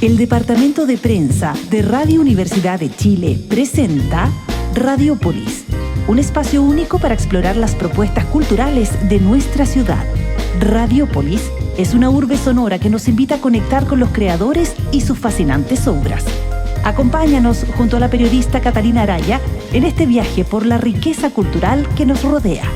El Departamento de Prensa de Radio Universidad de Chile presenta Radiopolis, un espacio único para explorar las propuestas culturales de nuestra ciudad. Radiopolis es una urbe sonora que nos invita a conectar con los creadores y sus fascinantes obras. Acompáñanos junto a la periodista Catalina Araya en este viaje por la riqueza cultural que nos rodea.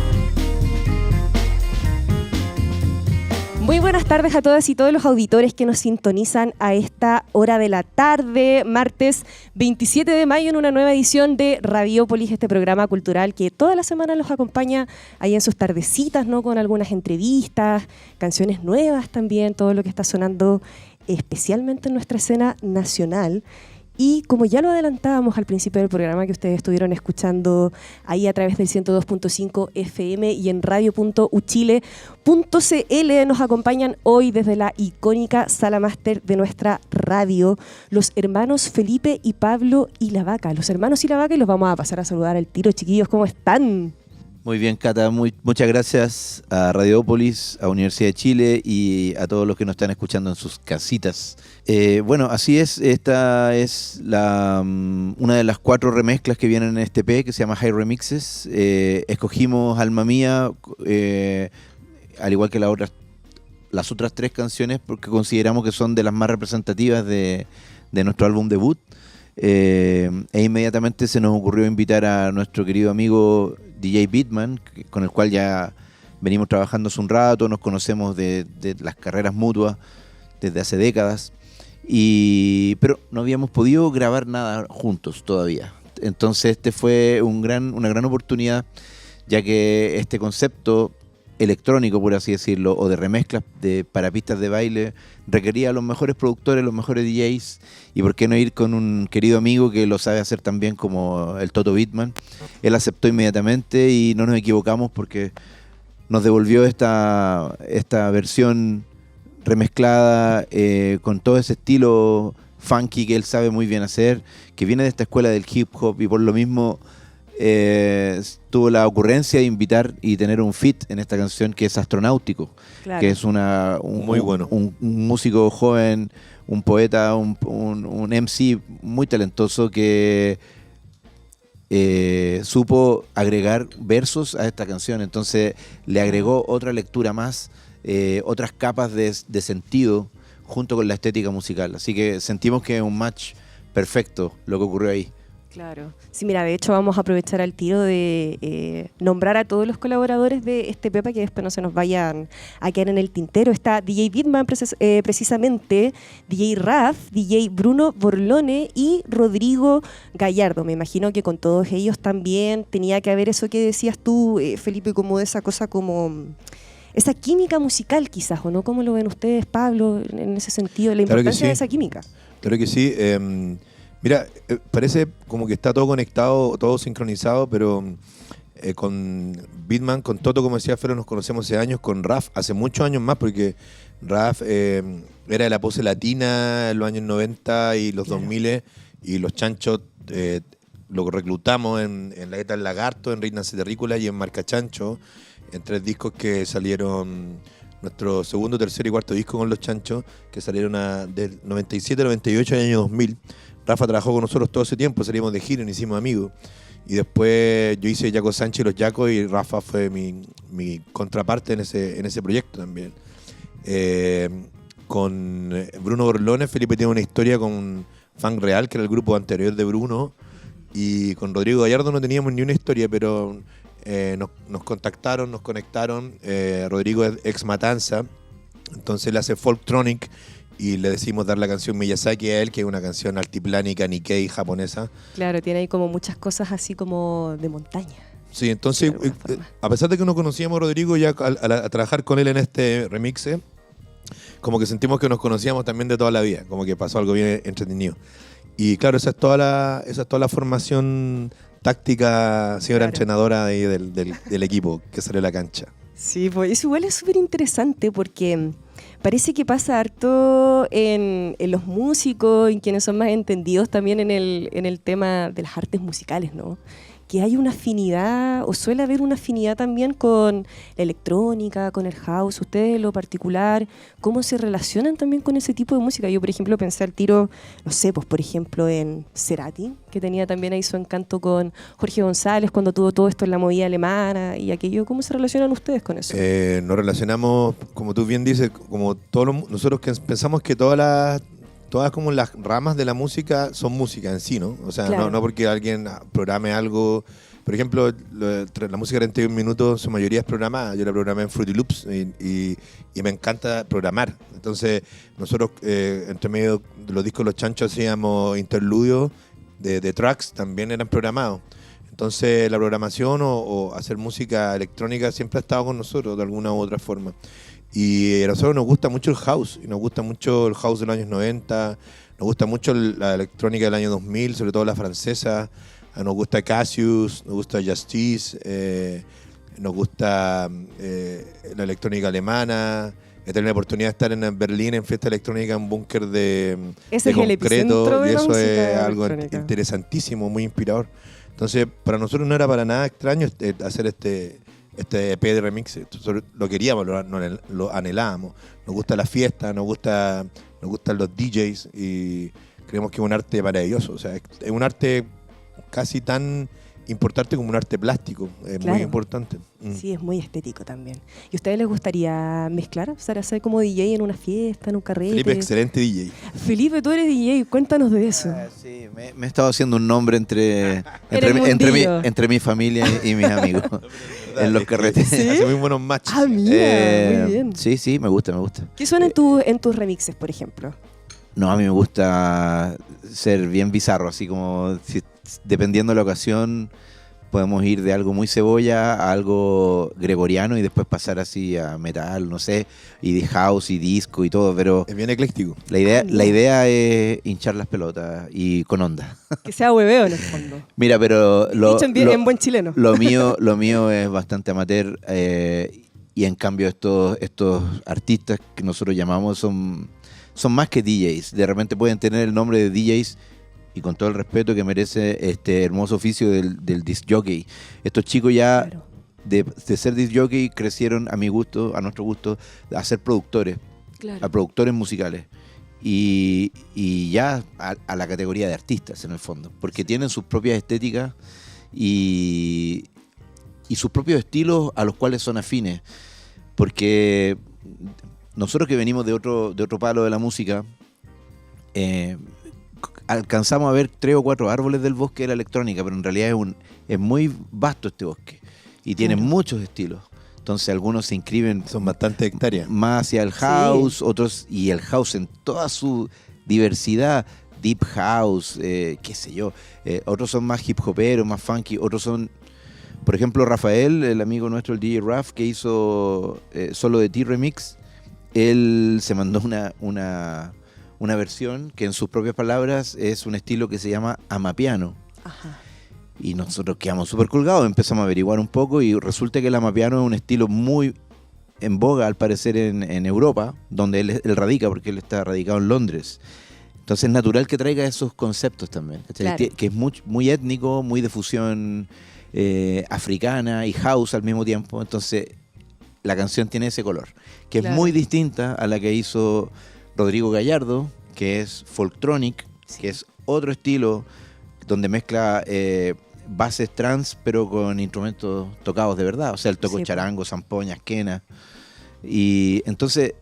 Muy buenas tardes a todas y todos los auditores que nos sintonizan a esta hora de la tarde, martes 27 de mayo, en una nueva edición de Radiopolis, este programa cultural que toda la semana los acompaña ahí en sus tardecitas, ¿no? Con algunas entrevistas, canciones nuevas también, todo lo que está sonando especialmente en nuestra escena nacional. Y como ya lo adelantábamos al principio del programa, que ustedes estuvieron escuchando ahí a través del 102.5 FM y en radio.uchile.cl, nos acompañan hoy desde la icónica sala máster de nuestra radio los hermanos Felipe y Pablo Ilavaca. Los hermanos Ilavaca, y los vamos a pasar a saludar al tiro. Chiquillos, ¿cómo están? Muy bien, Cata, muchas gracias a Radiopolis, a Universidad de Chile y a todos los que nos están escuchando en sus casitas. Bueno, así es, esta es una de las 4 remezclas que vienen en este EP, que se llama High Remixes. Escogimos Alma Mía, al igual que las otras 3 canciones, porque consideramos que son de las más representativas de nuestro álbum debut. E inmediatamente se nos ocurrió invitar a nuestro querido amigo DJ Beatman, con el cual ya venimos trabajando hace un rato, nos conocemos de las carreras mutuas desde hace décadas, pero no habíamos podido grabar nada juntos todavía. Entonces este fue una gran oportunidad, ya que este concepto electrónico, por así decirlo, o de remezclas para pistas de baile, requería a los mejores productores, los mejores DJs, y por qué no ir con un querido amigo que lo sabe hacer tan bien como el Toto Beatman. Él aceptó inmediatamente y no nos equivocamos, porque nos devolvió esta versión remezclada con todo ese estilo funky que él sabe muy bien hacer, que viene de esta escuela del hip hop, y por lo mismo tuvo la ocurrencia de invitar y tener un feat en esta canción, que es Astronáutico, claro, que es muy bueno, un músico joven, un poeta, un MC muy talentoso que supo agregar versos a esta canción. Entonces le agregó otra lectura más, otras capas de sentido junto con la estética musical. Así que sentimos que es un match perfecto lo que ocurrió ahí. Claro. Sí, mira, de hecho vamos a aprovechar al tiro de nombrar a todos los colaboradores de este Pepa, que después no se nos vayan a quedar en el tintero. Está DJ Beatman precisamente, DJ Raf, DJ Bruno Borlone y Rodrigo Gallardo. Me imagino que con todos ellos también tenía que haber eso que decías tú, Felipe, como de esa cosa, como esa química musical quizás, ¿o no? ¿Cómo lo ven ustedes, Pablo, en ese sentido, la importancia de esa química? Claro que sí. Mira, parece como que está todo conectado, todo sincronizado, pero con Beatman, con Toto, como decía Fero, nos conocemos hace años, con Raf hace muchos años más, porque Raf era de la pose latina en los años 90 y los 2000, y los Chanchos lo reclutamos en La Gueta del Lagarto, en Reina Terrícola y en Marca Chancho, en 3 discos que salieron, nuestro segundo, tercer y cuarto disco con los Chanchos, que salieron del 97, 98 y año 2000. Rafa trabajó con nosotros todo ese tiempo, salimos de gira y nos hicimos amigos. Y después yo hice Yaco Sánchez y los Yacos, y Rafa fue mi contraparte en ese proyecto también. Con Bruno Borlone, Felipe tiene una historia con Funk Real, que era el grupo anterior de Bruno, y con Rodrigo Gallardo no teníamos ni una historia, pero nos contactaron, nos conectaron. Rodrigo es ex Matanza, entonces él hace Folktronic, y le decimos dar la canción Miyazaki a él, que es una canción altiplánica, Nikkei, japonesa. Claro, tiene ahí como muchas cosas así como de montaña. Sí, entonces, a pesar de que no conocíamos a Rodrigo, ya a trabajar con él en este remix, como que sentimos que nos conocíamos también de toda la vida, como que pasó algo bien entretenido. Y claro, esa es toda la formación táctica, señora entrenadora del equipo que salió a la cancha. Sí, pues eso igual es súper interesante, porque parece que pasa harto en los músicos, en quienes son más entendidos también en el tema de las artes musicales, ¿no? que hay una afinidad, o suele haber una afinidad también con la electrónica, con el house. Ustedes en lo particular, ¿cómo se relacionan también con ese tipo de música? Yo, por ejemplo, pensé al tiro, no sé, pues por ejemplo en Cerati, que tenía también ahí su encanto con Jorge González cuando tuvo todo esto en la movida alemana y aquello. ¿Cómo se relacionan ustedes con eso? Nos relacionamos, como tú bien dices, como nosotros que pensamos que todas como las ramas de la música son música en sí, ¿no? O sea, Claro. no porque alguien programe algo. Por ejemplo, la música de 31 minutos, su mayoría es programada. Yo la programé en Fruity Loops y me encanta programar. Entonces, nosotros, entre medio de los discos Los Chanchos, hacíamos interludios de tracks, también eran programados. Entonces, la programación o hacer música electrónica siempre ha estado con nosotros de alguna u otra forma. Y a nosotros nos gusta mucho el house, y nos gusta mucho el house de los años 90, nos gusta mucho la electrónica del año 2000, sobre todo la francesa, nos gusta Cassius, nos gusta Justice, nos gusta la electrónica alemana. He tenido la oportunidad de estar en Berlín en fiesta electrónica, en un búnker de Ese es el epicentro concreto, de y la eso música es algo electrónica. interesantísimo, muy inspirador. Entonces, para nosotros no era para nada extraño hacer este EP de remix. Nosotros lo queríamos, lo anhelábamos. Nos gusta la fiesta, nos gustan los DJs y creemos que es un arte maravilloso. O sea, es un arte casi tan importante como un arte plástico. Es Claro. muy importante. Sí, es muy estético también. ¿Y a ustedes les gustaría mezclar? O sea, hacer como DJ en una fiesta, en un carrete. Felipe, excelente DJ. Felipe, tú eres DJ, cuéntanos de eso. Sí, me he estado haciendo un nombre entre mi familia y mis amigos en los carretes. ¿Sí? Hace muy buenos matches. Ah, mira, muy bien. Sí, me gusta. ¿Qué suena en tus remixes, por ejemplo? No, a mí me gusta ser bien bizarro, así como dependiendo de la ocasión podemos ir de algo muy cebolla a algo gregoriano y después pasar así a metal, no sé, y de house y disco y todo, pero Es bien ecléctico. la idea es hinchar las pelotas y con onda. Que sea hueveo en el fondo. Mira, pero Dicho en buen chileno. lo mío es bastante amateur y en cambio estos artistas que nosotros llamamos son más que DJs. De repente pueden tener el nombre de DJs y con todo el respeto que merece este hermoso oficio del disc jockey. Estos chicos ya Claro. de ser disc jockey crecieron a nuestro gusto, a ser productores, Claro. a productores musicales. Y ya a la categoría de artistas en el fondo, porque tienen sus propias estéticas y sus propios estilos a los cuales son afines, porque nosotros que venimos de otro palo de la música, alcanzamos a ver 3 o 4 árboles del bosque de la electrónica, pero en realidad es muy vasto este bosque y tiene Claro. muchos estilos. Entonces algunos se inscriben Son bastantes hectáreas. más hacia el house, otros, y el house en toda su diversidad, deep house, qué sé yo. Otros son más hip hoperos, más funky, otros son, por ejemplo, Rafael, el amigo nuestro, el DJ Raf, que hizo Solo de Ti Remix, él se mandó una versión que en sus propias palabras es un estilo que se llama amapiano. Ajá. Y nosotros quedamos súper colgados, empezamos a averiguar un poco y resulta que el amapiano es un estilo muy en boga al parecer en Europa, donde él radica, porque él está radicado en Londres. Entonces es natural que traiga esos conceptos también, ¿cachai? Claro. Que es muy étnico, muy de fusión africana y house al mismo tiempo. Entonces la canción tiene ese color, que Claro. es muy distinta a la que hizo Rodrigo Gallardo, que es folktronic, que es otro estilo donde mezcla bases trans pero con instrumentos tocados de verdad, o sea, él tocó Sí, charango, zampoñas, quena. Y entonces,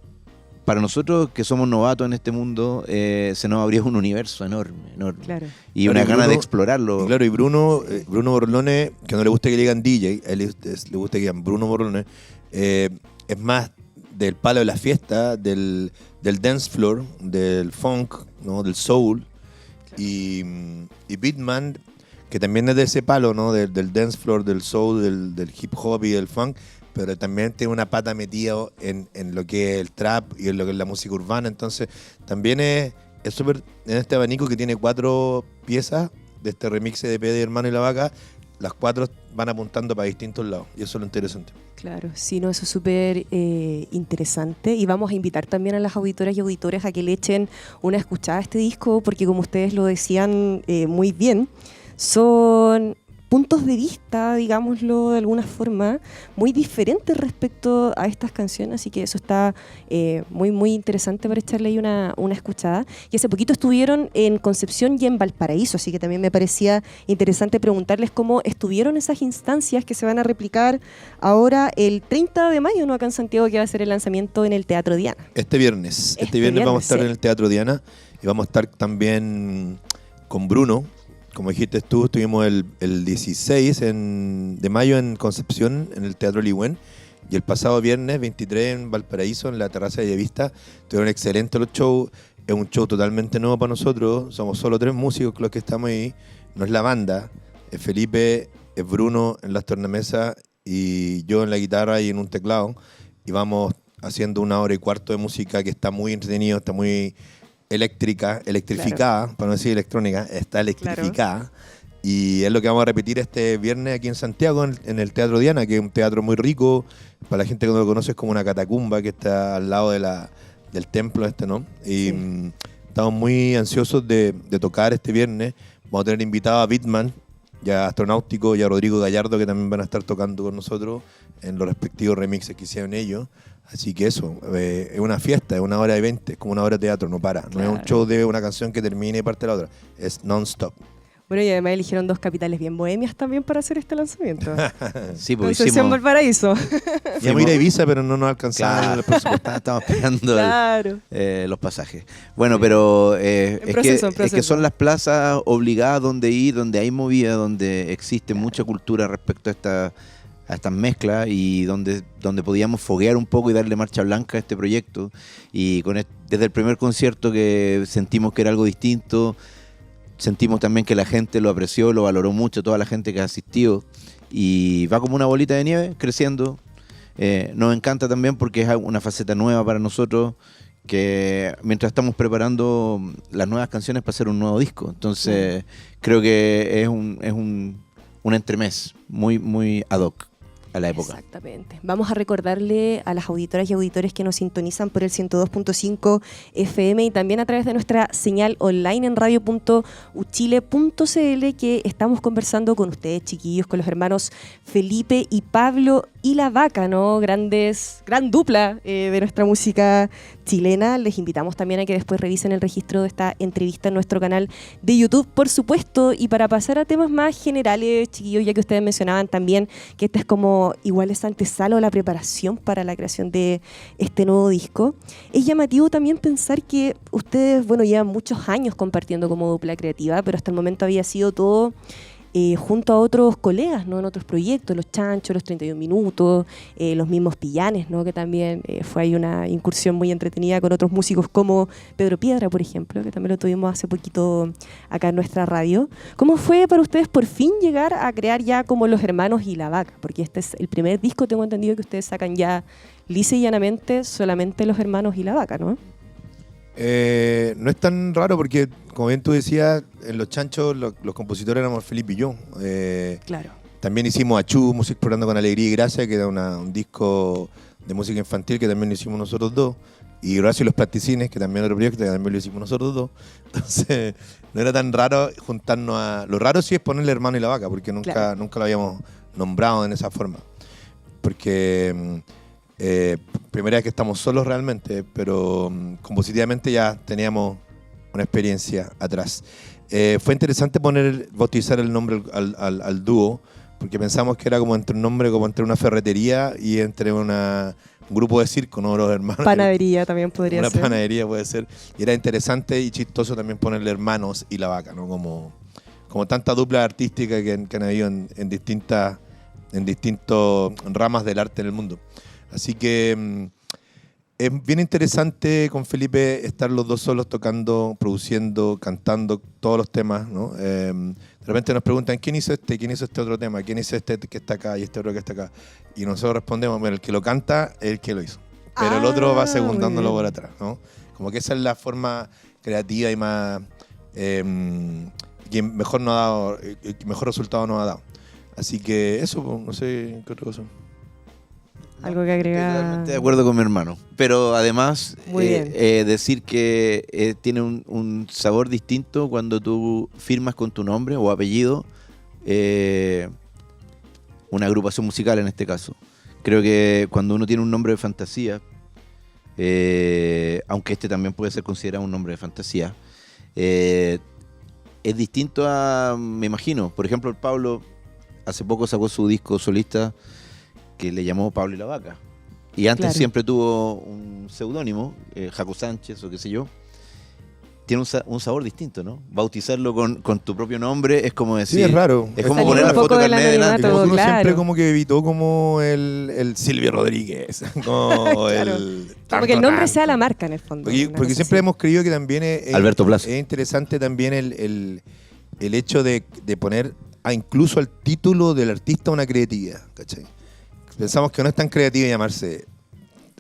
para nosotros que somos novatos en este mundo, se nos abrió un universo enorme. Claro. Y Claro, una y gana de Bruno- explorarlo. Y claro, y Bruno Borlone, que no le gusta que le digan DJ, a él le gusta que digan Bruno Borlone, es más del palo de la fiesta, del dance floor, del funk, ¿no? Del soul. Y Beatman, que también es de ese palo, ¿no? Del dance floor, del soul, del hip hop y del funk, pero también tiene una pata metida en lo que es el trap y en lo que es la música urbana. Entonces, también es súper en este abanico que tiene 4 piezas de este remix de P de Hermano y la Vaca. Las 4 van apuntando para distintos lados y eso es lo interesante. Claro, sí, no, eso es súper interesante y vamos a invitar también a las auditoras y auditores a que le echen una escuchada a este disco porque como ustedes lo decían muy bien, son puntos de vista, digámoslo de alguna forma, muy diferentes respecto a estas canciones, así que eso está muy, muy interesante para echarle ahí una escuchada. Y hace poquito estuvieron en Concepción y en Valparaíso, así que también me parecía interesante preguntarles cómo estuvieron esas instancias que se van a replicar ahora el 30 de mayo, ¿no? Acá en Santiago, que va a ser el lanzamiento en el Teatro Diana. Este viernes vamos a estar en el Teatro Diana y vamos a estar también con Bruno. Como dijiste tú, estuvimos el 16 de mayo en Concepción, en el Teatro Ligüen, y el pasado viernes 23 en Valparaíso, en la terraza de Bellavista. Estuvieron excelentes los shows. Es un show totalmente nuevo para nosotros. Somos solo 3 músicos los que estamos ahí. No es la banda. Es Felipe, es Bruno en las tornamesas y yo en la guitarra y en un teclado. Y vamos haciendo 1 hora y cuarto de música que está muy entretenido, está muy electrificada, para no decir electrónica, está electrificada. Claro. Y es lo que vamos a repetir este viernes aquí en Santiago, en el Teatro Diana, que es un teatro muy rico. Para la gente que no lo conoce, es como una catacumba que está al lado del templo ¿no? Y sí, estamos muy ansiosos de tocar este viernes. Vamos a tener invitado a Bitman, ya Astronáutico, y a Rodrigo Gallardo, que también van a estar tocando con nosotros en los respectivos remixes que hicieron ellos. Así que eso, es una fiesta, es 1 hora y 20, es como 1 hora de teatro, no para. Claro. No es un show de una canción que termine y parte de la otra, es non-stop. Bueno, y además eligieron 2 capitales bien bohemias también para hacer este lanzamiento. Sí, pues Concepción, Valparaíso. Ya me ir a Ibiza, pero no nos alcanzaba. Claro, el presupuesto, estamos pegando los pasajes. Bueno, pero es que son las plazas obligadas donde ir, donde hay movida, donde existe mucha cultura respecto a estas mezclas y donde podíamos foguear un poco y darle marcha blanca a este proyecto. Y desde el primer concierto que sentimos que era algo distinto, sentimos también que la gente lo apreció, lo valoró mucho, toda la gente que ha asistido, y va como una bolita de nieve creciendo. Nos encanta también porque es una faceta nueva para nosotros, que mientras estamos preparando las nuevas canciones para hacer un nuevo disco, entonces creo que es un entremés muy, muy ad hoc a la época. Exactamente. Vamos a recordarle a las auditoras y auditores que nos sintonizan por el 102.5 FM y también a través de nuestra señal online en radio.uchile.cl que estamos conversando con ustedes, chiquillos, con los hermanos Felipe y Pablo y La Vaca, ¿no? Gran dupla de nuestra música chilena. Les invitamos también a que después revisen el registro de esta entrevista en nuestro canal de YouTube, por supuesto. Y para pasar a temas más generales, chiquillos, ya que ustedes mencionaban también que esta es como igual es antesala o la preparación para la creación de este nuevo disco, es llamativo también pensar que ustedes, bueno, llevan muchos años compartiendo como dupla creativa, pero hasta el momento había sido todo junto a otros colegas, ¿no? En otros proyectos, Los Chanchos, Los 31 Minutos, los mismos Pillanes, ¿no? Que también fue ahí una incursión muy entretenida con otros músicos como Pedro Piedra, por ejemplo, que también lo tuvimos hace poquito acá en nuestra radio. ¿Cómo fue para ustedes por fin llegar a crear ya como Los Hermanos y La Vaca? Porque este es el primer disco, tengo entendido, que ustedes sacan ya lisa y llanamente solamente Los Hermanos y La Vaca, ¿no? No es tan raro porque, como bien tú decías, en Los Chanchos los compositores éramos Felipe y yo. Claro. También hicimos Achú, Música Explorando con Alegría y Gracia, que era un disco de música infantil que también lo hicimos nosotros dos. Y Horacio y los Plasticines, que también era otro proyecto, que también lo hicimos nosotros dos. Entonces, no era tan raro juntarnos a... Lo raro sí es ponerle Hermano y La Vaca, porque nunca lo habíamos nombrado en esa forma. Porque... primera vez que estamos solos realmente, pero compositivamente ya teníamos una experiencia atrás. Fue interesante bautizar el nombre al dúo, porque pensamos que era como entre un nombre, como entre una ferretería y entre un grupo de circo, ¿no? Los hermanos. Panadería también podría ser. Una panadería puede ser. Y era interesante y chistoso también ponerle Hermanos y La Vaca, ¿no? Como tanta dupla artística que han habido en distintas ramas del arte en el mundo. Así que es bien interesante con Felipe estar los dos solos tocando, produciendo, cantando todos los temas, ¿no? De repente nos preguntan, ¿quién hizo este otro tema? ¿Quién hizo este que está acá y este otro que está acá? Y nosotros respondemos, bueno, el que lo canta es el que lo hizo. Pero el otro va segundándolo por atrás, ¿no? Como que esa es la forma creativa y más... que mejor resultado nos ha dado. Así que eso, no sé qué otra cosa. Algo que agregar. Totalmente de acuerdo con mi hermano. Pero además, decir que tiene un sabor distinto cuando tú firmas con tu nombre o apellido una agrupación musical en este caso. Creo que cuando uno tiene un nombre de fantasía, aunque este también puede ser considerado un nombre de fantasía, es distinto a, me imagino, por ejemplo, el Pablo hace poco sacó su disco solista que le llamó Pablo y la Vaca. Y antes siempre tuvo un seudónimo, Jaco Sánchez o qué sé yo. Tiene un sabor distinto, ¿no? Bautizarlo con tu propio nombre es como decir... Sí, es raro. Es como poner la foto de carnet delante. Como que uno siempre como que evitó como el Silvio Rodríguez. Como como que el nombre sea la marca en el fondo. Porque siempre hemos creído que también Alberto Plaza. Es interesante también el hecho de poner incluso al título del artista una creatividad, ¿cachai? Pensamos que no es tan creativo llamarse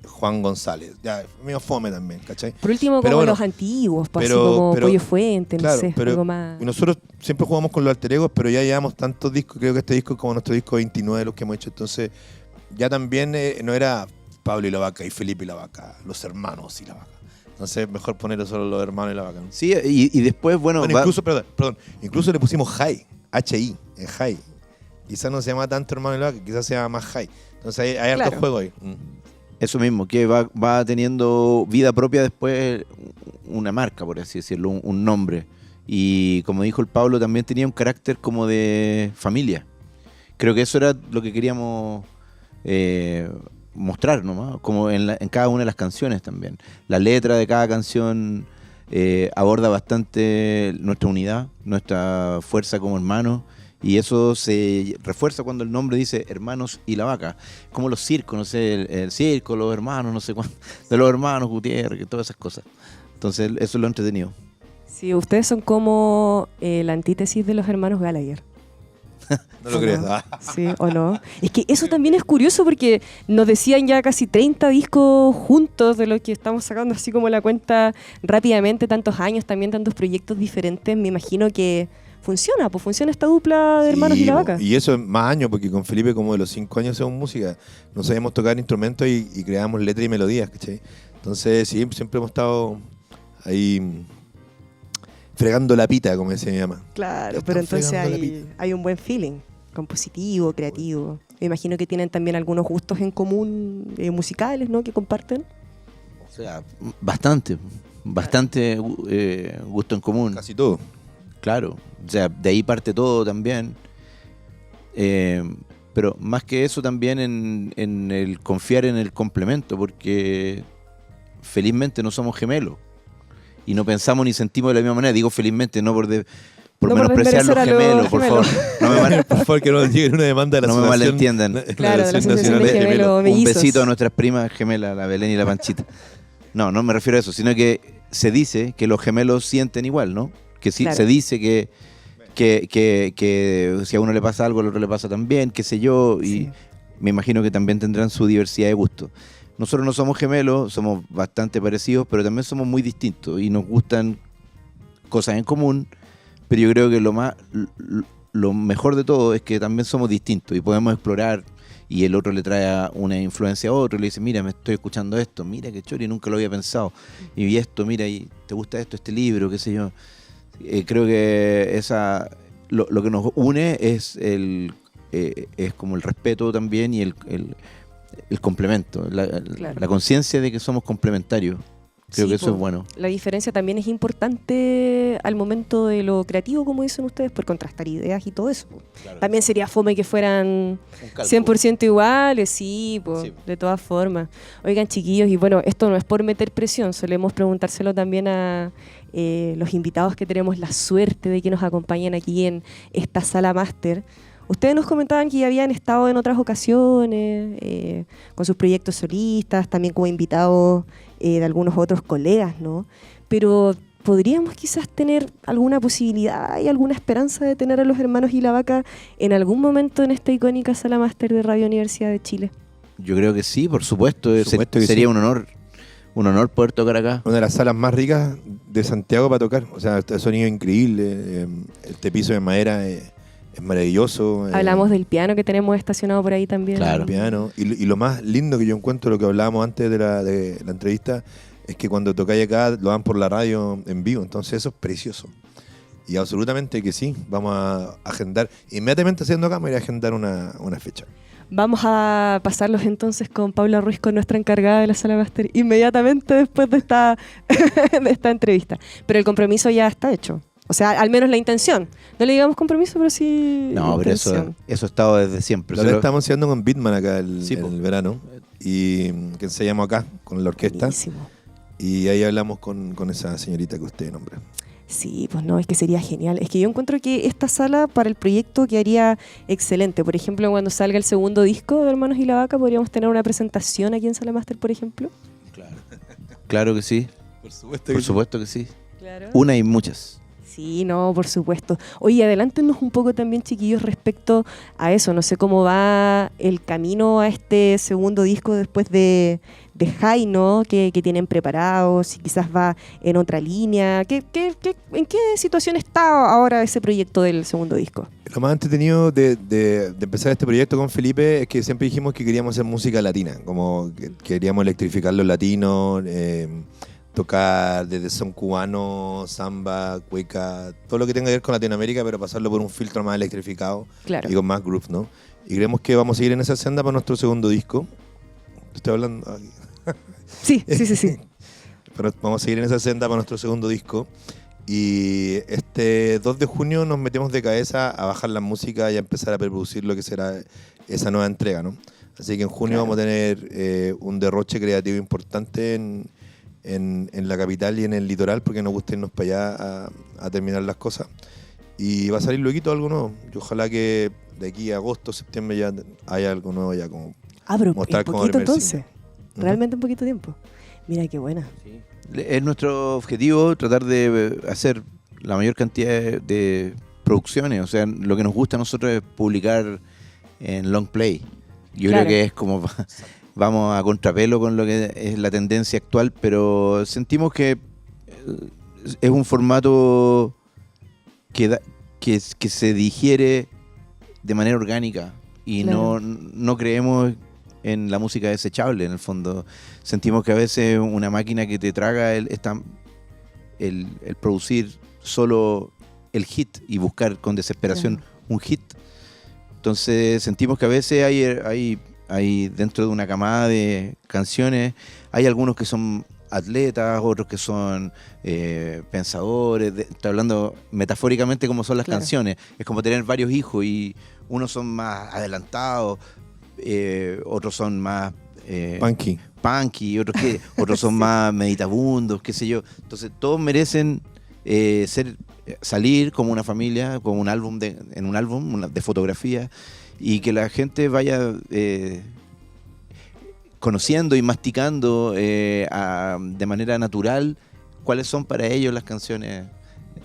Juan González. Ya, medio fome también, ¿cachai? Por último, como los antiguos, así como Pollo Fuente, claro, no sé, pero algo más... Nosotros siempre jugamos con los alter egos, pero ya llevamos tantos discos, creo que este disco es como nuestro disco 29 de los que hemos hecho, entonces ya también no era Pablo y la Vaca y Felipe y la Vaca, los hermanos y la Vaca. Entonces mejor ponerlo solo los hermanos y la Vaca, ¿no? Sí, y después, bueno incluso le pusimos High, H-I, en High. Quizás no se llama tanto hermano y la Vaca, quizás se llama más High. Entonces hay harto juego ahí. Eso mismo, que va teniendo vida propia después una marca, por así decirlo, un nombre. Y como dijo el Pablo, también tenía un carácter como de familia. Creo que eso era lo que queríamos mostrar, ¿no? Como en cada una de las canciones también. La letra de cada canción aborda bastante nuestra unidad, nuestra fuerza como hermanos. Y eso se refuerza cuando el nombre dice Hermanos y la Vaca. Como los circos, no sé, el circo, los hermanos, no sé cuánto, de los hermanos Gutiérrez, todas esas cosas. Entonces, eso es lo entretenido. Sí, ustedes son como la antítesis de los hermanos Gallagher. No lo crees. Sí, ¿o no? Es que eso también es curioso porque nos decían ya casi 30 discos juntos de los que estamos sacando así como la cuenta rápidamente, tantos años, también tantos proyectos diferentes. Me imagino que funciona esta dupla de Hermanos y la Vaca. Y eso es más años, porque con Felipe como de los 5 años hacemos música, no sabíamos tocar instrumentos y creábamos letras y melodías, ¿cachai? Entonces sí, siempre hemos estado ahí fregando la pita, como se llama. Claro, pero entonces hay un buen feeling compositivo, creativo. Me imagino que tienen también algunos gustos en común musicales, ¿no? Que comparten. O sea, bastante gusto en común. Casi todo. Claro, o sea, de ahí parte todo también. Pero más que eso también en el confiar en el complemento, porque felizmente no somos gemelos y no pensamos ni sentimos de la misma manera. Digo felizmente, no por menospreciar los gemelos, por favor. Por favor, que no lleguen una demanda de la asociación. No me malentiendan. Claro, de la Asociación de Gemelos Un besito a nuestras primas gemelas, la Belén y la Panchita. No me refiero a eso, sino que se dice que los gemelos sienten igual, ¿no? Que sí, claro. Se dice que si a uno le pasa algo, al otro le pasa también, qué sé yo, y sí. Me imagino que también tendrán su diversidad de gustos. Nosotros no somos gemelos, somos bastante parecidos, pero también somos muy distintos y nos gustan cosas en común, pero yo creo que lo mejor de todo es que también somos distintos y podemos explorar, y el otro le trae una influencia a otro y le dice, mira, me estoy escuchando esto, mira qué chori, nunca lo había pensado, y vi esto, mira, y ¿te gusta esto, este libro, qué sé yo? Creo que lo que nos une es como el respeto también y el complemento, la conciencia de que somos complementarios. Creo que eso es bueno. La diferencia también es importante al momento de lo creativo, como dicen ustedes, por contrastar ideas y todo eso. Claro. También sería fome que fueran 100% iguales, sí, de todas formas. Oigan, chiquillos, y bueno, esto no es por meter presión, solemos preguntárselo también a los invitados que tenemos la suerte de que nos acompañen aquí en esta sala máster. Ustedes nos comentaban que ya habían estado en otras ocasiones con sus proyectos solistas, también como invitados de algunos otros colegas, ¿no? Pero ¿podríamos quizás tener alguna posibilidad y alguna esperanza de tener a los Hermanos y la Vaca en algún momento en esta icónica sala máster de Radio Universidad de Chile? Yo creo que sí, por supuesto. Sería un honor poder tocar acá. Una de las salas más ricas de Santiago para tocar. O sea, el sonido increíble, este piso de madera es maravilloso. Hablamos del piano que tenemos estacionado por ahí también. Claro, el piano. Y lo más lindo que yo encuentro, lo que hablábamos antes de la entrevista, es que cuando tocáis acá lo dan por la radio en vivo. Entonces eso es precioso. Y absolutamente que sí, vamos a agendar, inmediatamente haciendo acá, me voy a agendar una fecha. Vamos a pasarlos entonces con Paula Ruiz, con nuestra encargada de la sala máster, inmediatamente después de esta, de esta entrevista. Pero el compromiso ya está hecho. O sea, al menos la intención. No le digamos compromiso, pero sí No, pero eso ha estado desde siempre. Lo que estamos haciendo con Bitman acá Sí, en el verano, y que ensayamos acá con la orquesta. Buenísimo. Y ahí hablamos con esa señorita que usted nombra. Sí, pues no, es que sería genial. Es que yo encuentro que esta sala para el proyecto quedaría excelente. Por ejemplo, cuando salga el segundo disco de Hermanos y la Vaca, podríamos tener una presentación aquí en Sala Máster, por ejemplo. Claro que sí. Por supuesto que sí. Claro. Una y muchas. Sí, no, por supuesto. Oye, adelántenos un poco también, chiquillos, respecto a eso. No sé cómo va el camino a este segundo disco después de High, ¿no? Que tienen preparado, si quizás va en otra línea. ¿En qué situación está ahora ese proyecto del segundo disco? Lo más entretenido de empezar este proyecto con Felipe es que siempre dijimos que queríamos hacer música latina, como que queríamos electrificar los latinos, tocar desde son cubano, samba, cueca, todo lo que tenga que ver con Latinoamérica, pero pasarlo por un filtro más electrificado y con más groove, ¿no? Y creemos que vamos a seguir en esa senda para nuestro segundo disco. Estoy hablando aquí. Sí. Pero vamos a seguir en esa senda para nuestro segundo disco. Y este 2 de junio nos metemos de cabeza a bajar la música y a empezar a preproducir lo que será esa nueva entrega, ¿no? Así que en junio vamos a tener un derroche creativo importante en la capital y en el litoral, porque nos gusta irnos para allá a terminar las cosas. Y va a salir luego algo nuevo. Y ojalá que de aquí a agosto, septiembre ya haya algo nuevo ya como pero mostrar un como poquito primer entonces. single. Realmente un poquito tiempo. Mira qué buena. Es nuestro objetivo tratar de hacer la mayor cantidad de producciones. O sea, lo que nos gusta a nosotros es publicar en long play. Yo creo que es como vamos a contrapelo con lo que es la tendencia actual, pero sentimos que es un formato que se digiere de manera orgánica y no creemos en la música desechable. En el fondo sentimos que a veces una máquina que te traga el producir solo el hit y buscar con desesperación un hit. Entonces sentimos que a veces hay dentro de una camada de canciones, hay algunos que son atletas, otros que son pensadores. Estoy hablando metafóricamente como son las canciones. Es como tener varios hijos y unos son más adelantados, otros son más punky, otros son más meditabundos, qué sé yo. Entonces todos merecen salir como una familia, como en un álbum de fotografía, y que la gente vaya conociendo y masticando de manera natural cuáles son para ellos las canciones,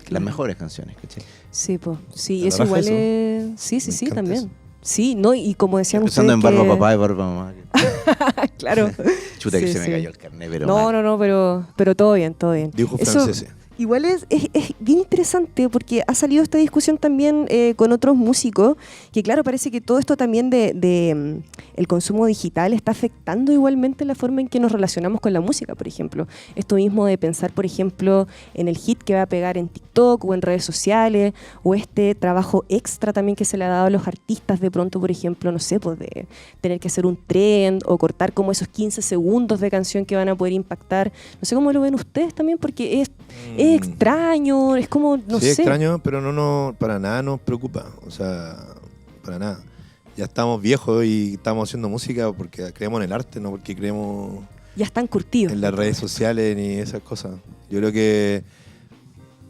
las mejores canciones, ¿cachai? Sí, pues, sí, eso igual es... Sí, también. Eso. Sí, no, y como decían ustedes... Empezando en Barba Papá y Barba Mamá. Claro. Chuta que se me cayó el carnet, pero... No, pero todo bien. Dijo francés. Igual es bien interesante porque ha salido esta discusión también con otros músicos, que claro, parece que todo esto también de el consumo digital está afectando igualmente la forma en que nos relacionamos con la música, por ejemplo. Esto mismo de pensar, por ejemplo, en el hit que va a pegar en TikTok o en redes sociales, o este trabajo extra también que se le ha dado a los artistas de pronto, por ejemplo, no sé, pues de tener que hacer un trend o cortar como esos 15 segundos de canción que van a poder impactar. No sé cómo lo ven ustedes también, porque es extraño, es como, no sé. Sí, extraño, pero no, para nada nos preocupa, o sea, para nada. Ya estamos viejos y estamos haciendo música porque creemos en el arte, no porque creemos... Ya están curtidos. En las redes sociales ni esas cosas. Yo creo que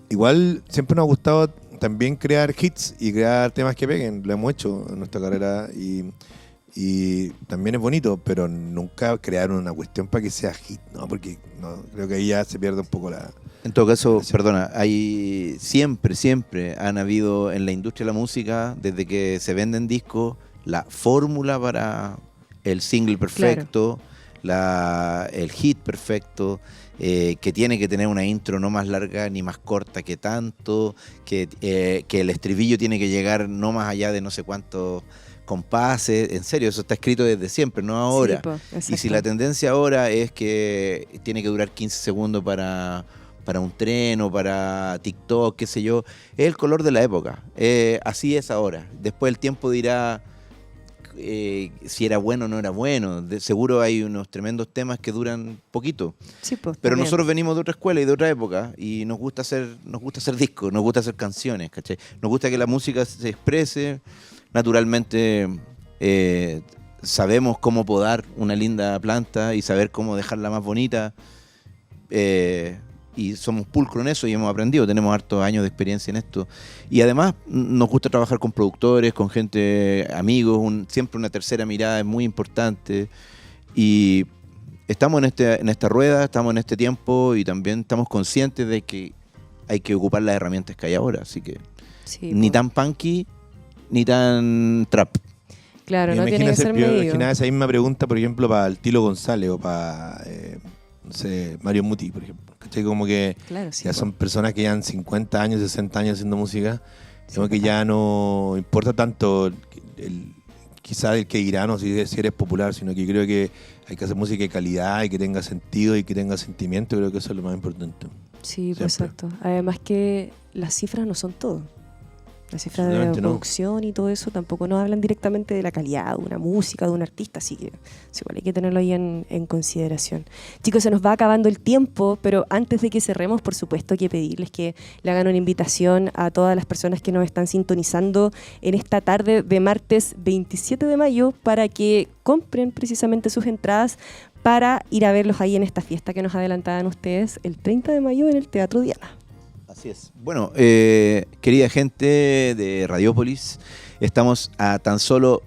igual siempre nos ha gustado también crear hits y crear temas que peguen. Lo hemos hecho en nuestra carrera y también es bonito, pero nunca crear una cuestión para que sea hit, ¿no? Porque creo que ahí ya se pierde un poco la... En todo caso, perdona, hay siempre han habido en la industria de la música, desde que se venden discos, la fórmula para el single perfecto, el hit perfecto, que tiene que tener una intro no más larga ni más corta que tanto, que el estribillo tiene que llegar no más allá de no sé cuántos compases. En serio, eso está escrito desde siempre, no ahora. Sí, y si la tendencia ahora es que tiene que durar 15 segundos para para un tren o para TikTok, qué sé yo. Es el color de la época. Así es ahora. Después el tiempo dirá si era bueno o no era bueno. Seguro hay unos tremendos temas que duran poquito. Sí, pues, Pero también. nosotros venimos de otra escuela y de otra época y nos gusta hacer discos, nos gusta hacer canciones, ¿cachai? Nos gusta que la música se exprese. Naturalmente sabemos cómo podar una linda planta y saber cómo dejarla más bonita. Y somos pulcros en eso y hemos aprendido, tenemos hartos años de experiencia en esto. Y además nos gusta trabajar con productores, con gente, amigos, siempre una tercera mirada es muy importante. Y estamos en esta rueda, estamos en este tiempo y también estamos conscientes de que hay que ocupar las herramientas que hay ahora. Así que Sí, ni pues. tan punky, ni tan trap. Claro, no tiene que ser medio. Imaginaba esa misma pregunta, por ejemplo, para el Tilo González o para, no sé, Mario Muti, por ejemplo. ¿Cachai? Como que Claro, sí, ya pues. son personas que llevan 50 años, 60 años haciendo música. Sí, Como que ya no importa tanto quizás el que dirán o si eres popular, sino que creo que hay que hacer música de calidad y que tenga sentido y que tenga sentimiento. Creo que eso es lo más importante. Sí, pues Siempre. exacto. Además que las cifras no son todo. Las cifras de Absolutamente no. producción y todo eso tampoco nos hablan directamente de la calidad de una música, de un artista, así que igual hay que tenerlo ahí en consideración. Chicos, se nos va acabando el tiempo, pero antes de que cerremos, por supuesto hay que pedirles que le hagan una invitación a todas las personas que nos están sintonizando en esta tarde de martes 27 de mayo para que compren precisamente sus entradas para ir a verlos ahí en esta fiesta que nos adelantaban ustedes el 30 de mayo en el Teatro Diana. Así es. Bueno, querida gente de Radiópolis, estamos a tan solo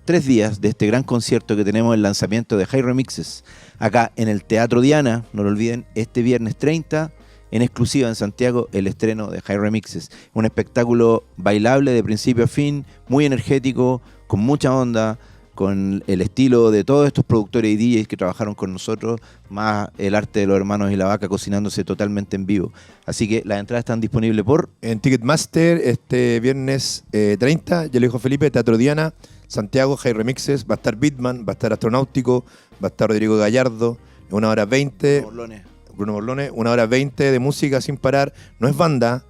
3 días de este gran concierto que tenemos, el lanzamiento de High Remixes, acá en el Teatro Diana. No lo olviden, este viernes 30, en exclusiva en Santiago, el estreno de High Remixes. Un espectáculo bailable de principio a fin, muy energético, con mucha onda, con el estilo de todos estos productores y DJs que trabajaron con nosotros, más el arte de los hermanos y la vaca cocinándose totalmente en vivo. Así que las entradas están disponibles En Ticketmaster, este viernes 30, ya lo dijo Felipe, Teatro Diana, Santiago, High Remixes, va a estar Bitman, va a estar Astronáutico, va a estar Rodrigo Gallardo, 1h20, Bruno Morlone, 1h20 de música sin parar, no es banda,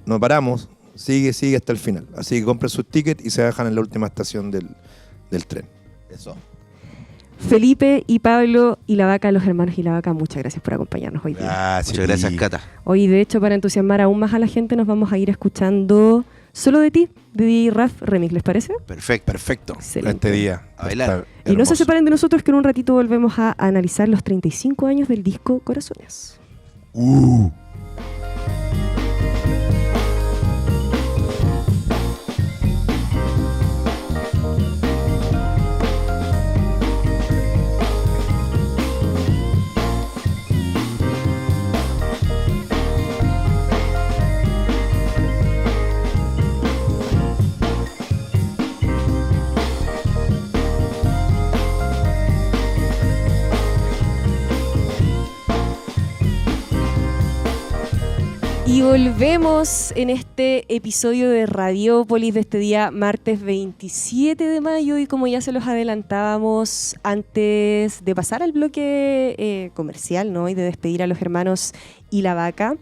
no paramos, sigue hasta el final. Así que compren sus tickets y se bajan en la última estación del tren. Eso. Felipe y Pablo y la vaca, los hermanos y la vaca, muchas gracias por acompañarnos hoy día. Gracias. Muchas gracias, Cata. Hoy, de hecho, para entusiasmar aún más a la gente, nos vamos a ir escuchando Solo de ti, de DJ Raf Remix, ¿les parece? Perfecto. Excelente. Este día. A bailar. Está Y no se hermoso. separen de nosotros, que en un ratito volvemos a analizar los 35 años del disco Corazones. Y volvemos en este episodio de Radiópolis de este día, martes 27 de mayo. Y como ya se los adelantábamos antes de pasar al bloque comercial, ¿no? Y de despedir a los hermanos y la vaca,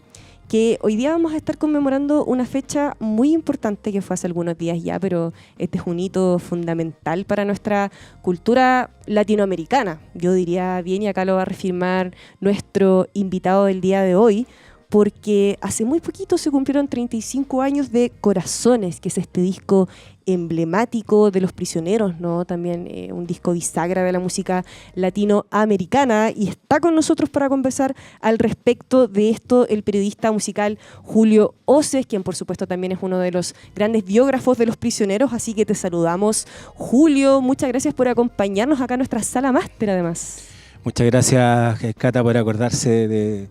que hoy día vamos a estar conmemorando una fecha muy importante que fue hace algunos días ya, pero este es un hito fundamental para nuestra cultura latinoamericana. Yo diría bien, y acá lo va a reafirmar nuestro invitado del día de hoy, porque hace muy poquito se cumplieron 35 años de Corazones, que es este disco emblemático de Los Prisioneros, ¿no? También un disco bisagra de la música latinoamericana, y está con nosotros para conversar al respecto de esto el periodista musical Julio Oces, quien por supuesto también es uno de los grandes biógrafos de Los Prisioneros, así que te saludamos, Julio. Muchas gracias por acompañarnos acá en nuestra sala máster, además. Muchas gracias, Cata, por acordarse de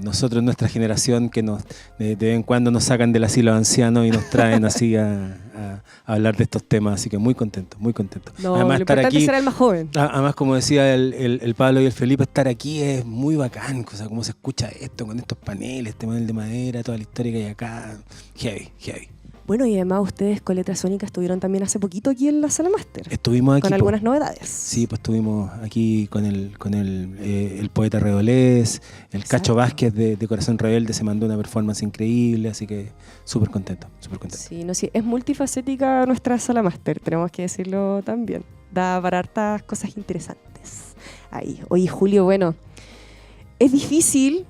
nosotros, nuestra generación, que de vez en cuando nos sacan del asilo de ancianos y nos traen así a hablar de estos temas, así que muy contento, muy contento. No, Además, lo estar importante aquí, es ser el más joven. además, como decía el Pablo y el Felipe, estar aquí es muy bacán, o sea, cómo se escucha esto con estos paneles, este panel de madera, toda la historia que hay acá, heavy. Bueno, y además ustedes con Letras Sónicas estuvieron también hace poquito aquí en la Sala Máster. Estuvimos aquí con algunas novedades. Sí, pues estuvimos aquí con el poeta Redolés, el Exacto. Cacho Vázquez de Corazón Rebelde se mandó una performance increíble, así que súper contento, súper contento. Sí, no, sí, es multifacética nuestra Sala Máster, tenemos que decirlo también. Da para hartas cosas interesantes. Ahí. Oye, Julio, bueno, es difícil,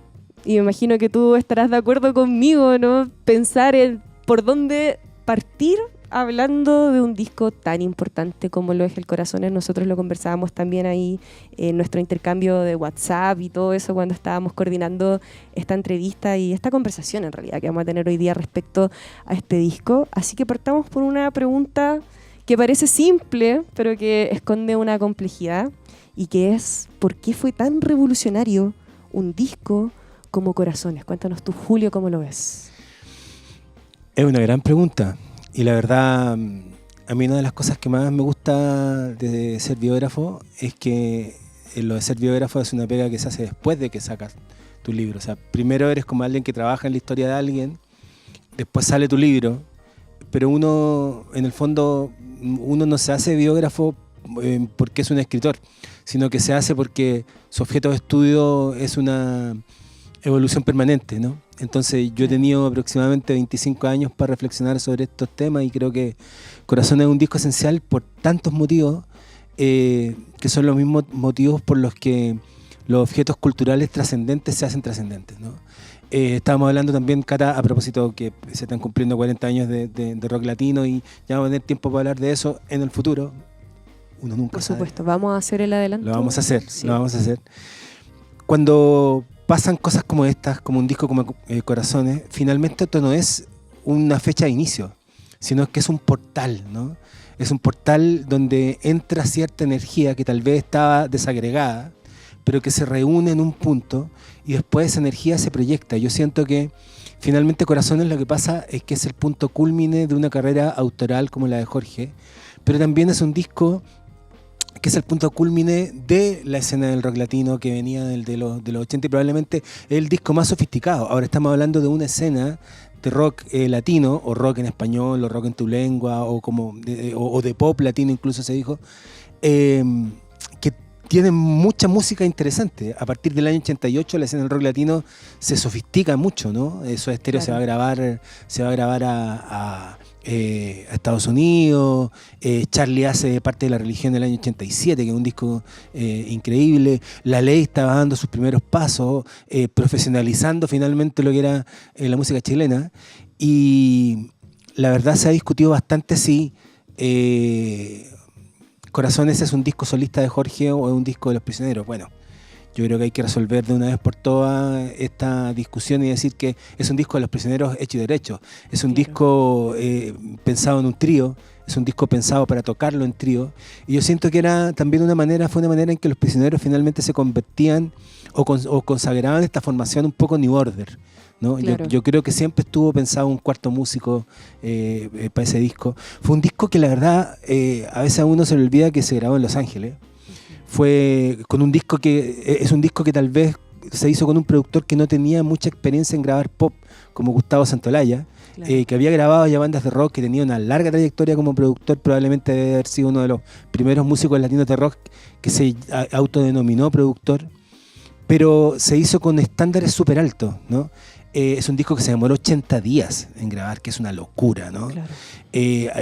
y me imagino que tú estarás de acuerdo conmigo, ¿no? Pensar en por dónde partir hablando de un disco tan importante como lo es El Corazones. Nosotros lo conversábamos también ahí en nuestro intercambio de WhatsApp y todo eso cuando estábamos coordinando esta entrevista y esta conversación en realidad que vamos a tener hoy día respecto a este disco. Así que partamos por una pregunta que parece simple, pero que esconde una complejidad, y que es: ¿por qué fue tan revolucionario un disco como Corazones? Cuéntanos tú, Julio, ¿cómo lo ves? Es una gran pregunta y la verdad a mí una de las cosas que más me gusta de ser biógrafo es que lo de ser biógrafo es una pega que se hace después de que sacas tu libro. O sea, primero eres como alguien que trabaja en la historia de alguien, después sale tu libro, pero uno en el fondo uno no se hace biógrafo porque es un escritor, sino que se hace porque su objeto de estudio es una evolución permanente, ¿no? Entonces yo he tenido aproximadamente 25 años para reflexionar sobre estos temas y creo que Corazón es un disco esencial por tantos motivos que son los mismos motivos por los que los objetos culturales trascendentes se hacen trascendentes, ¿no? Estábamos hablando también, Cata, a propósito que se están cumpliendo 40 años de rock latino y ya vamos a tener tiempo para hablar de eso en el futuro. Uno nunca sabe. Por supuesto, vamos a hacer el adelanto. Lo vamos a hacer, Sí. lo vamos a hacer. Cuando pasan cosas como estas, como un disco como Corazones, finalmente esto no es una fecha de inicio, sino que es un portal, ¿no? Es un portal donde entra cierta energía que tal vez estaba desagregada, pero que se reúne en un punto y después esa energía se proyecta. Yo siento que finalmente Corazones lo que pasa es que es el punto cúlmine de una carrera autoral como la de Jorge, pero también es un disco que es el punto cúlmine de la escena del rock latino que venía de los 80 y probablemente es el disco más sofisticado. Ahora estamos hablando de una escena de rock latino, o rock en español, o rock en tu lengua, o de pop latino incluso se dijo, que tiene mucha música interesante. A partir del año 88 la escena del rock latino se sofistica mucho, ¿no? Eso estéreo Claro. se va a grabar a Estados Unidos. Charlie hace parte de La Religión del año 87, que es un disco increíble. La Ley estaba dando sus primeros pasos, profesionalizando finalmente lo que era la música chilena, y la verdad se ha discutido bastante si Corazones es un disco solista de Jorge o es un disco de Los Prisioneros. Bueno, yo creo que hay que resolver de una vez por todas esta discusión y decir que es un disco de Los Prisioneros hecho y derecho. Es un disco pensado en un trío, es un disco pensado para tocarlo en trío. Y yo siento que era también fue una manera en que Los Prisioneros finalmente se convertían o consagraban esta formación un poco New Order, ¿no? Claro. Yo creo que siempre estuvo pensado un cuarto músico para ese disco. Fue un disco que la verdad a veces a uno se le olvida que se grabó en Los Ángeles. Fue con un disco que es un disco que tal vez se hizo con un productor que no tenía mucha experiencia en grabar pop, como Gustavo Santolaya, Claro. que había grabado ya bandas de rock, que tenía una larga trayectoria como productor, probablemente debe haber sido uno de los primeros músicos latinos de rock que se autodenominó productor, pero se hizo con estándares súper altos, ¿no? Es un disco que se demoró 80 días en grabar, que es una locura, ¿no? Claro.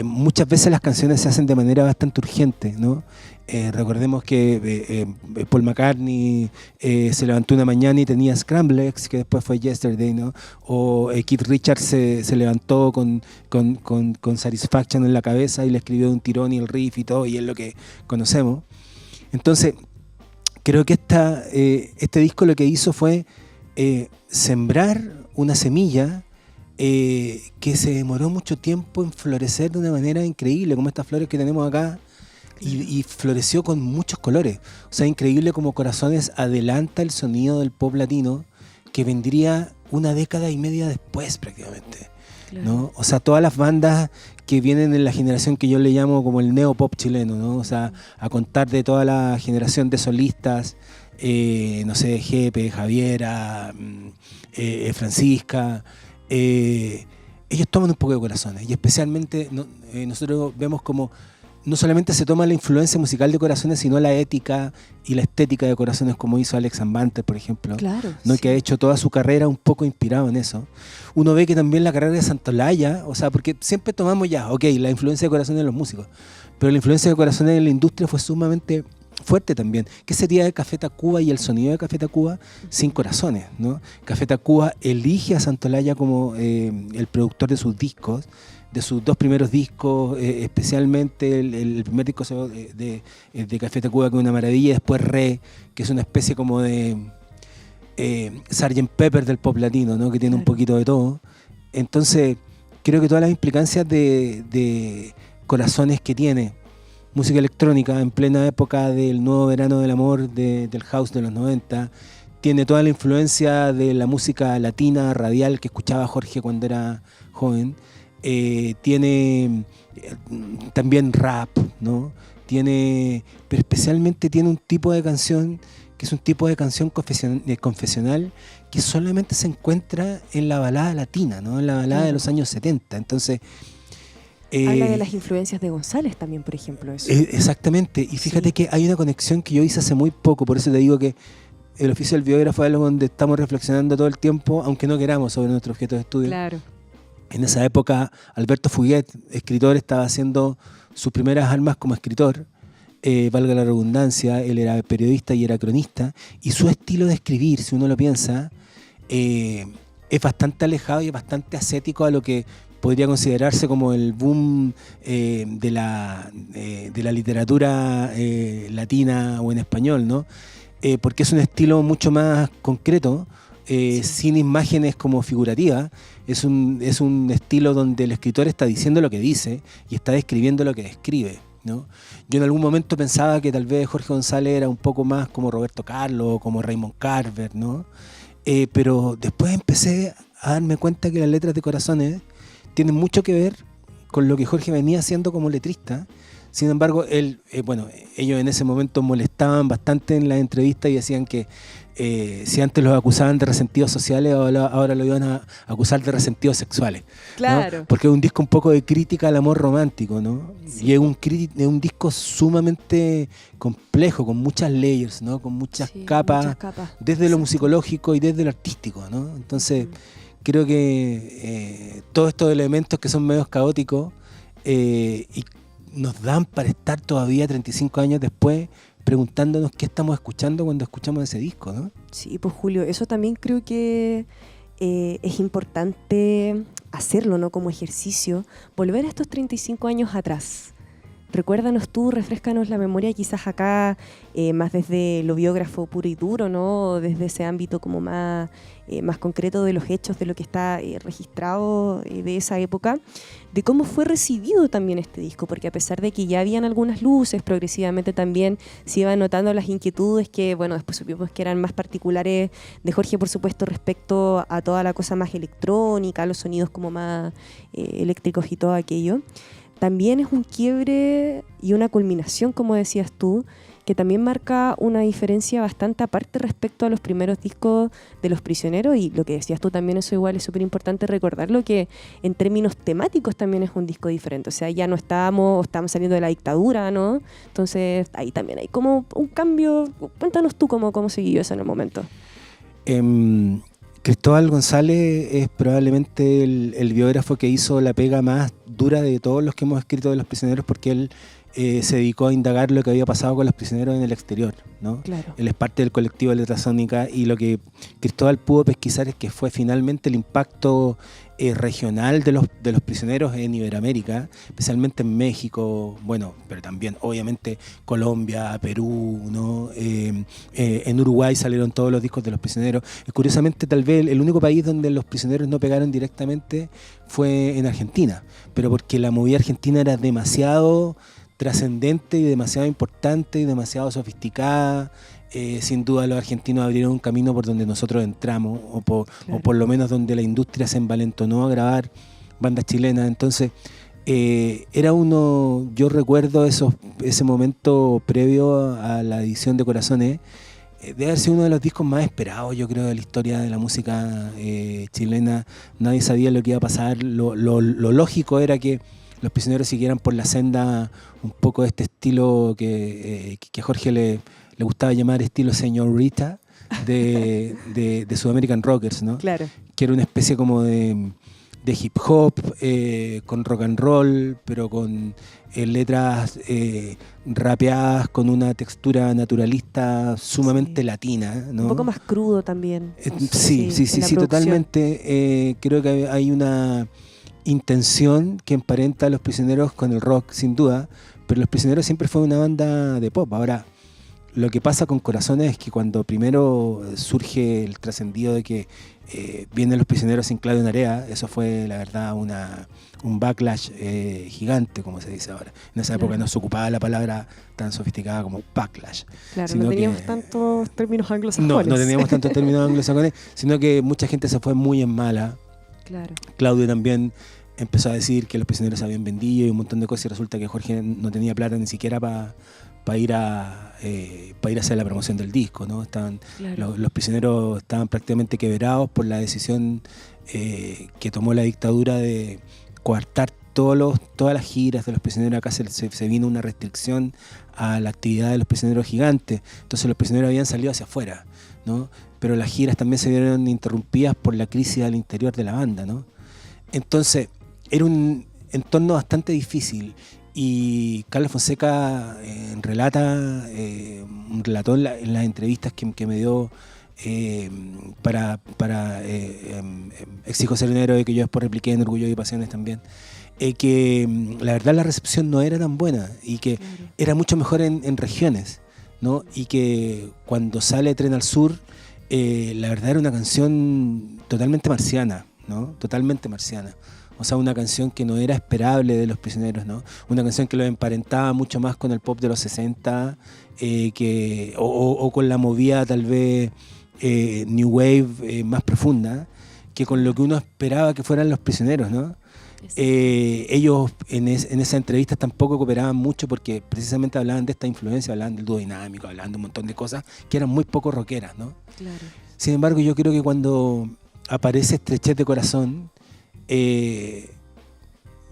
Muchas veces las canciones se hacen de manera bastante urgente, ¿no? Recordemos que Paul McCartney se levantó una mañana y tenía Scramble Eggs, que después fue Yesterday, ¿no? O Keith Richards se levantó con Satisfaction en la cabeza y le escribió de un tirón y el riff y todo, y es lo que conocemos. Entonces, creo que este disco lo que hizo fue sembrar una semilla que se demoró mucho tiempo en florecer de una manera increíble, como estas flores que tenemos acá, y floreció con muchos colores. O sea, increíble como Corazones adelanta el sonido del pop latino que vendría una década y media después prácticamente, Claro. ¿no? O sea, todas las bandas que vienen en la generación que yo le llamo como el neopop chileno, ¿no? O sea, a contar de toda la generación de solistas, no sé, Jepe, Javiera, Francisca, ellos toman un poco de Corazones, y especialmente nosotros vemos como no solamente se toma la influencia musical de Corazones, sino la ética y la estética de Corazones, como hizo Alex Anbanter, por ejemplo, Claro, ¿no? sí. Que ha hecho toda su carrera un poco inspirado en eso. Uno ve que también la carrera de Santolaya, o sea, porque siempre tomamos la influencia de Corazones en los músicos, pero la influencia de Corazones en la industria fue sumamente fuerte también. ¿Qué sería de Café Tacuba y el sonido de Café Tacuba sin Corazones, ¿no? Café Tacuba elige a Santolaya como el productor de sus discos, de sus 2 primeros discos, especialmente el primer disco de Café Tacuba, que es una maravilla, y después que es una especie como de Sgt. Pepper del pop latino, ¿no? Que tiene un poquito de todo. Entonces, creo que todas las implicancias de Corazones que tiene música electrónica en plena época del nuevo verano del amor, del house de los 90, tiene toda la influencia de la música latina radial que escuchaba Jorge cuando era joven, tiene también rap, ¿no? Pero especialmente tiene un tipo de canción que es un tipo de canción confesional que solamente se encuentra en la balada latina, ¿no? En la balada de los años 70. Entonces, habla de las influencias de González también, por ejemplo. Eso. Exactamente. Y fíjate que hay una conexión que yo hice hace muy poco, por eso te digo que el oficio del biógrafo es algo donde estamos reflexionando todo el tiempo, aunque no queramos, sobre nuestro objeto de estudio. Claro. En esa época, Alberto Fuguet, escritor, estaba haciendo sus primeras armas como escritor, valga la redundancia. Él era periodista y era cronista, y su estilo de escribir, si uno lo piensa, es bastante alejado y es bastante ascético a lo que podría considerarse como el boom de la literatura latina o en español, ¿no? Porque es un estilo mucho más concreto, sin imágenes como figurativas. Es un estilo donde el escritor está diciendo lo que dice y está describiendo lo que describe, ¿no? Yo en algún momento pensaba que tal vez Jorge González era un poco más como Roberto Carlos o como Raymond Carver, ¿no? Pero después empecé a darme cuenta que las letras de Corazones tienen mucho que ver con lo que Jorge venía haciendo como letrista. Sin embargo, ellos en ese momento molestaban bastante en las entrevistas y decían que si antes los acusaban de resentidos sociales, ahora lo iban a acusar de resentidos sexuales. Claro. ¿No? Porque es un disco un poco de crítica al amor romántico, ¿no? Sí. Y es un disco sumamente complejo, con muchas layers, ¿no? Con muchas capas, desde lo musicológico y desde lo artístico, ¿no? Entonces, creo que todos estos elementos que son medios caóticos y nos dan para estar todavía 35 años después preguntándonos qué estamos escuchando cuando escuchamos ese disco, ¿no? Sí, pues Julio, eso también creo que es importante hacerlo, ¿no? Como ejercicio, volver a estos 35 años atrás. Recuérdanos tú, refréscanos la memoria, quizás acá más desde lo biógrafo puro y duro, ¿no? Desde ese ámbito como más concreto de los hechos, de lo que está registrado de esa época, de cómo fue recibido también este disco, porque a pesar de que ya habían algunas luces, progresivamente también se iban notando las inquietudes que, bueno, después supimos que eran más particulares de Jorge, por supuesto, respecto a toda la cosa más electrónica, los sonidos como más eléctricos y todo aquello. También es un quiebre y una culminación, como decías tú, que también marca una diferencia bastante aparte respecto a los primeros discos de Los Prisioneros, y lo que decías tú también, eso igual es súper importante recordarlo, que en términos temáticos también es un disco diferente, o sea, ya no estamos saliendo de la dictadura, ¿no? Entonces ahí también hay como un cambio. Cuéntanos tú cómo se vivió eso en el momento. Cristóbal González es probablemente el biógrafo que hizo la pega más dura de todos los que hemos escrito de Los Prisioneros, porque él se dedicó a indagar lo que había pasado con los prisioneros en el exterior, ¿no? Claro. Él es parte del colectivo Letra Sónica, y lo que Cristóbal pudo pesquisar es que fue finalmente el impacto regional de los prisioneros en Iberoamérica, especialmente en México, bueno, pero también obviamente Colombia, Perú, ¿no? En Uruguay salieron todos los discos de Los Prisioneros. Curiosamente, tal vez el único país donde Los Prisioneros no pegaron directamente fue en Argentina, pero porque la movida argentina era demasiado trascendente y demasiado importante y demasiado sofisticada. Sin duda los argentinos abrieron un camino por donde nosotros entramos, o por lo menos donde la industria se envalentonó a grabar bandas chilenas. Entonces yo recuerdo ese momento previo a la edición de Corazones, debe haber sido uno de los discos más esperados, yo creo, de la historia de la música chilena. Nadie sabía lo que iba a pasar. Lo lógico era que Los Prisioneros siguieran por la senda un poco de este estilo que a Jorge le gustaba llamar estilo señorita de Sudamerican Rockers, ¿no? Claro. Que era una especie como de hip hop, con rock and roll, pero con letras rapeadas con una textura naturalista sumamente latina, ¿no? Un poco más crudo también. Sí, totalmente. Creo que hay una intención que emparenta a Los Prisioneros con el rock, sin duda, pero Los Prisioneros siempre fue una banda de pop. Ahora, lo que pasa con Corazones es que cuando primero surge el trascendido de que vienen Los Prisioneros sin Claudio Narea, eso fue, la verdad, un backlash gigante, como se dice ahora. En esa época no se ocupaba la palabra tan sofisticada como backlash. Claro, no teníamos tantos términos anglosajones. No teníamos tantos términos anglosajones, sino que mucha gente se fue muy en mala. Claro. Claudio también empezó a decir que Los Prisioneros se habían vendido y un montón de cosas, y resulta que Jorge no tenía plata ni siquiera para ir a hacer la promoción del disco, ¿no? Los Prisioneros estaban prácticamente quebrados por la decisión que tomó la dictadura de coartar todas las giras de Los Prisioneros. Acá se vino una restricción a la actividad de Los Prisioneros gigantes, entonces Los Prisioneros habían salido hacia afuera, ¿no? Pero las giras también se vieron interrumpidas por la crisis al interior de la banda, ¿no? Entonces era un entorno bastante difícil. Y Carlos Fonseca relató en las entrevistas que me dio para Exijo ser un héroe, que yo después repliqué en Orgullo y Pasiones también, que la verdad la recepción no era tan buena y que era mucho mejor en regiones, ¿no? Y que cuando sale Tren al Sur, la verdad era una canción totalmente marciana, ¿no? Totalmente marciana. O sea, una canción que no era esperable de Los Prisioneros, ¿no? Una canción que lo emparentaba mucho más con el pop de los 60 o con la movida tal vez New Wave más profunda, que con lo que uno esperaba que fueran Los Prisioneros, ¿no? Ellos en esas entrevistas tampoco cooperaban mucho porque precisamente hablaban de esta influencia, hablaban del dúo dinámico, hablaban de un montón de cosas que eran muy poco rockeras, ¿no? Claro. Sin embargo, yo creo que cuando aparece Estrechez de Corazón,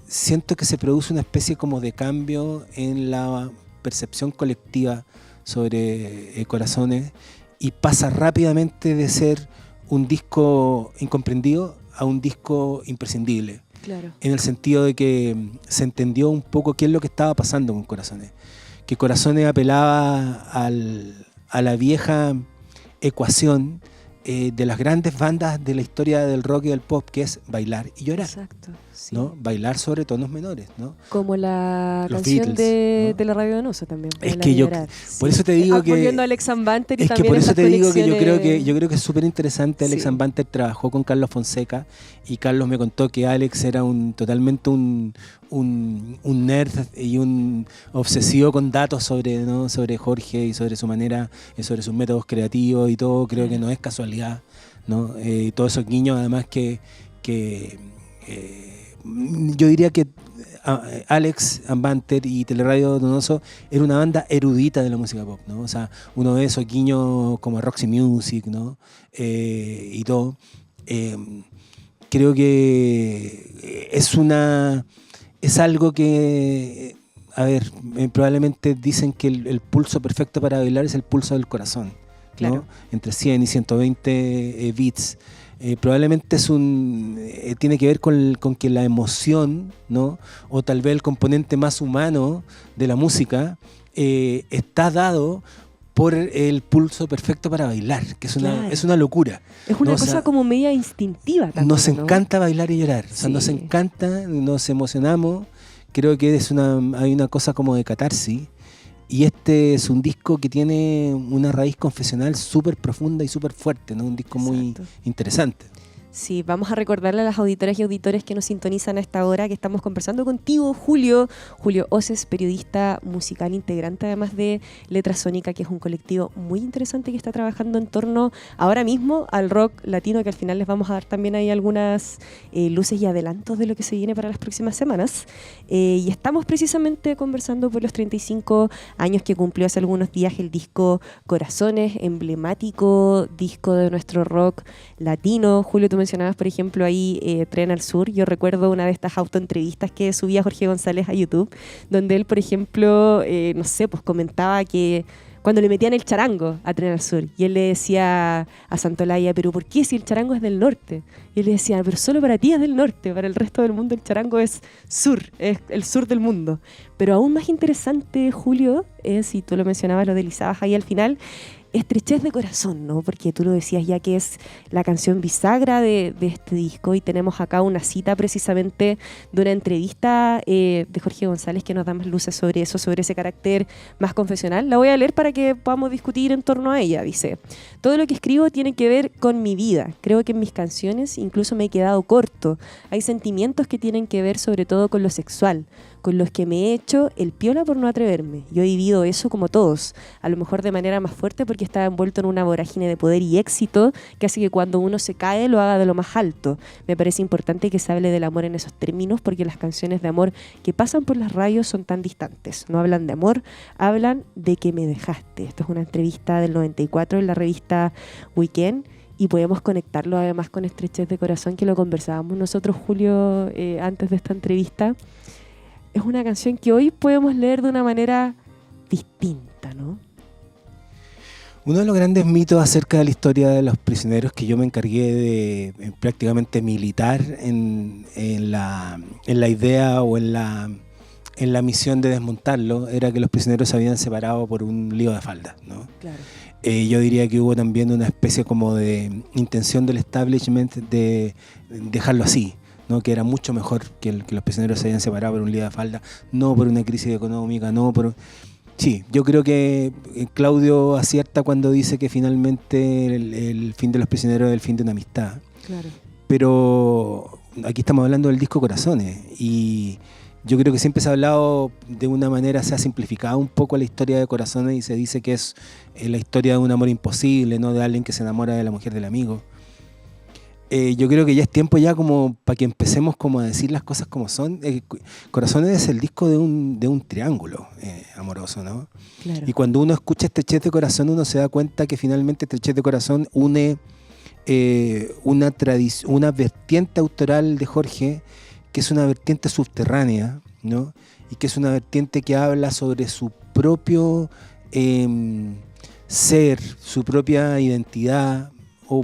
siento que se produce una especie como de cambio en la percepción colectiva sobre Corazones y pasa rápidamente de ser un disco incomprendido a un disco imprescindible. Claro. En el sentido de que se entendió un poco qué es lo que estaba pasando con Corazones. Que Corazones apelaba a la vieja ecuación de las grandes bandas de la historia del rock y del pop, que es bailar y llorar. Exacto, sí. ¿No? Bailar sobre tonos menores, ¿no? Como la Los canción Beatles, ¿no? de la Radio Donoso también. Es que yo, por eso te digo que... Volviendo a Alex Banter y es que también por eso esas te digo que conexiones... yo creo que es súper interesante. Alex Sí. Banter trabajó con Carlos Fonseca y Carlos me contó que Alex era totalmente un nerd y un obsesivo con datos sobre Jorge y sobre su manera, sobre sus métodos creativos y todo. Creo que no es casualidad, ¿no? Y todos esos guiños, además que yo diría que Alex Banter y Teleradio Donoso era una banda erudita de la música pop, ¿no? O sea, uno de esos guiños como a Roxy Music, ¿no? Y todo. Creo que es algo que, a ver, probablemente dicen que el pulso perfecto para bailar es el pulso del corazón, ¿no? Claro. Entre 100 y 120 beats. Probablemente tiene que ver con que la emoción, ¿no? O tal vez el componente más humano de la música está dado por el pulso perfecto para bailar, que es una locura. Es una ¿no? cosa O sea, como media instintiva también, nos ¿no? encanta bailar y llorar. O sea, Sí. nos encanta, nos emocionamos. Creo que hay una cosa como de catarsis. Y este es un disco que tiene una raíz confesional súper profunda y súper fuerte, ¿no? Un disco muy Exacto. interesante. Sí, vamos a recordarle a las auditoras y auditores que nos sintonizan a esta hora que estamos conversando contigo, Julio Oces, periodista musical, integrante además de Letra Sónica, que es un colectivo muy interesante que está trabajando en torno ahora mismo al rock latino, que al final les vamos a dar también ahí algunas luces y adelantos de lo que se viene para las próximas semanas. Y estamos precisamente conversando por los 35 años que cumplió hace algunos días el disco Corazones, emblemático disco de nuestro rock latino. Julio, tú mencionabas, por ejemplo, ahí Tren al Sur. Yo recuerdo una de estas autoentrevistas que subía Jorge González a YouTube, donde él, por ejemplo, no sé, pues comentaba que cuando le metían el charango a Tren al Sur, y él le decía a Santolaya, pero ¿por qué si el charango es del norte? Y él le decía, pero solo para ti es del norte, para el resto del mundo el charango es sur, es el sur del mundo. Pero aún más interesante, Julio, es, y tú lo mencionabas, lo deslizabas ahí al final, Estrechez de Corazón, ¿no? Porque tú lo decías ya que es la canción bisagra de este disco, y tenemos acá una cita precisamente de una entrevista de Jorge González que nos da más luces sobre eso, sobre ese carácter más confesional. La voy a leer para que podamos discutir en torno a ella. Dice: todo lo que escribo tiene que ver con mi vida. Creo que en mis canciones incluso me he quedado corto. Hay sentimientos que tienen que ver sobre todo con lo sexual, con los que me he hecho el piola por no atreverme. Yo he vivido eso como todos, a lo mejor de manera más fuerte porque estaba envuelto en una vorágine de poder y éxito que hace que cuando uno se cae lo haga de lo más alto. Me parece importante que se hable del amor en esos términos, porque las canciones de amor que pasan por las radios son tan distantes. No hablan de amor, hablan de que me dejaste. Esto es una entrevista del 94 en la revista Weekend, y podemos conectarlo además con Estrechez de Corazón, que lo conversábamos nosotros, Julio, antes de esta entrevista. Es una canción que hoy podemos leer de una manera distinta, ¿no? Uno de los grandes mitos acerca de la historia de los prisioneros que yo me encargué de prácticamente militar en la idea o en la misión de desmontarlo era que los prisioneros se habían separado por un lío de falda, ¿no? Claro. Yo diría que hubo también una especie como de intención del establishment de dejarlo así, ¿no? Que era mucho mejor que los prisioneros se hayan separado por un lío de falda, no por una crisis económica, no por... Sí, yo creo que Claudio acierta cuando dice que finalmente el fin de los prisioneros es el fin de una amistad. Claro. Pero aquí estamos hablando del disco Corazones, y yo creo que siempre se ha hablado de una manera, se ha simplificado un poco la historia de Corazones y se dice que es la historia de un amor imposible, no de alguien que se enamora de la mujer del amigo. Yo creo que ya es tiempo ya como para que empecemos como a decir las cosas como son. Corazones es el disco de un triángulo amoroso, ¿no? Claro. Y cuando uno escucha Estrechez de Corazón, uno se da cuenta que finalmente Estrechez de Corazón une una vertiente autoral de Jorge, que es una vertiente subterránea, ¿no? Y que es una vertiente que habla sobre su propio ser, su propia identidad, o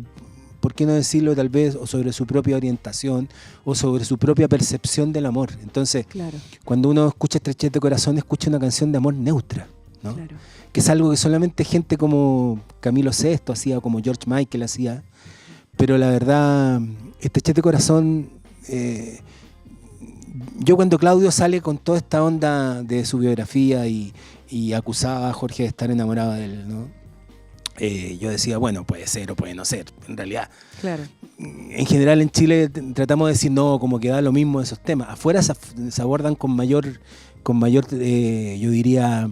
por qué no decirlo tal vez, o sobre su propia orientación, o sobre su propia percepción del amor. Entonces, Claro. cuando uno escucha Estrechez de Corazón, escucha una canción de amor neutra, ¿no? Claro. Que es algo que solamente gente como Camilo VI hacía, o como George Michael hacía. Pero la verdad, Estrechez de Corazón, yo cuando Claudio sale con toda esta onda de su biografía y acusaba a Jorge de estar enamorado de él, ¿no? Yo decía, bueno, puede ser o puede no ser. En realidad, Claro. en general en Chile tratamos de decir no, como que da lo mismo esos temas. Afuera se abordan con mayor yo diría,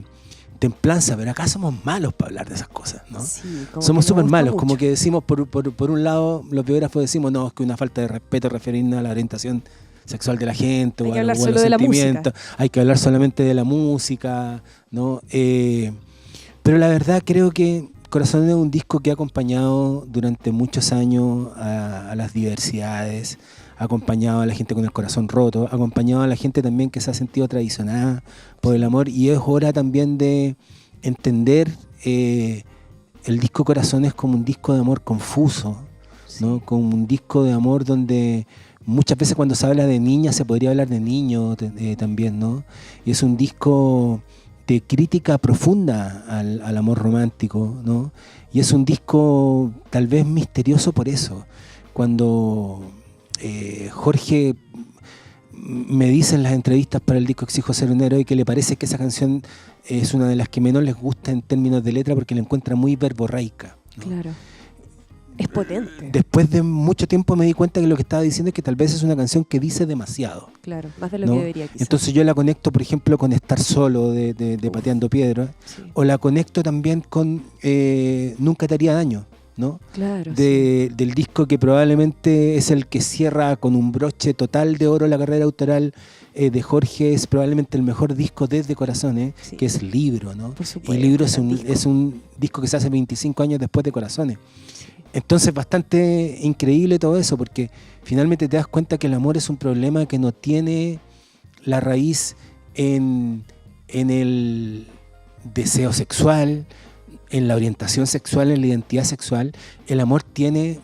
templanza, pero acá somos malos para hablar de esas cosas, ¿no? Sí, como Somos que súper nos gusta malos, mucho. como que decimos, por un lado, los biógrafos decimos, no, es que una falta de respeto referirnos a la orientación sexual de la gente, Hay o que a hablar los solo de la sentimientos, hay que hablar solamente de la música, ¿no? Pero la verdad creo que Corazón es un disco que ha acompañado durante muchos años a las diversidades, ha acompañado a la gente con el corazón roto, ha acompañado a la gente también que se ha sentido traicionada por el amor, y es hora también de entender el disco Corazones como un disco de amor confuso, ¿no? Como un disco de amor donde muchas veces cuando se habla de niñas se podría hablar de niños también, ¿no? Y es un disco de crítica profunda al amor romántico, ¿no? Y es un disco tal vez misterioso por eso. Cuando Jorge me dice en las entrevistas para el disco Exijo ser un héroe que le parece que esa canción es una de las que menos les gusta en términos de letra porque la encuentra muy verborreica, ¿no? Claro. Es potente. Después de mucho tiempo me di cuenta que lo que estaba diciendo es que tal vez es una canción que dice demasiado. Claro, más de lo ¿no? que debería quizás. Entonces yo la conecto, por ejemplo, con Estar Solo de Pateando Piedra, Sí. o la conecto también con Nunca te haría daño, ¿no? Claro, Del disco que probablemente es el que cierra con un broche total de oro la carrera autoral de Jorge. Es probablemente el mejor disco desde Corazones, Sí. que es Libro, ¿no? Por supuesto, Y Libro gran disco. es un disco que se hace 25 años después de Corazones. Entonces bastante increíble todo eso, porque finalmente te das cuenta que el amor es un problema que no tiene la raíz en el deseo sexual, en la orientación sexual, en la identidad sexual. El amor tiene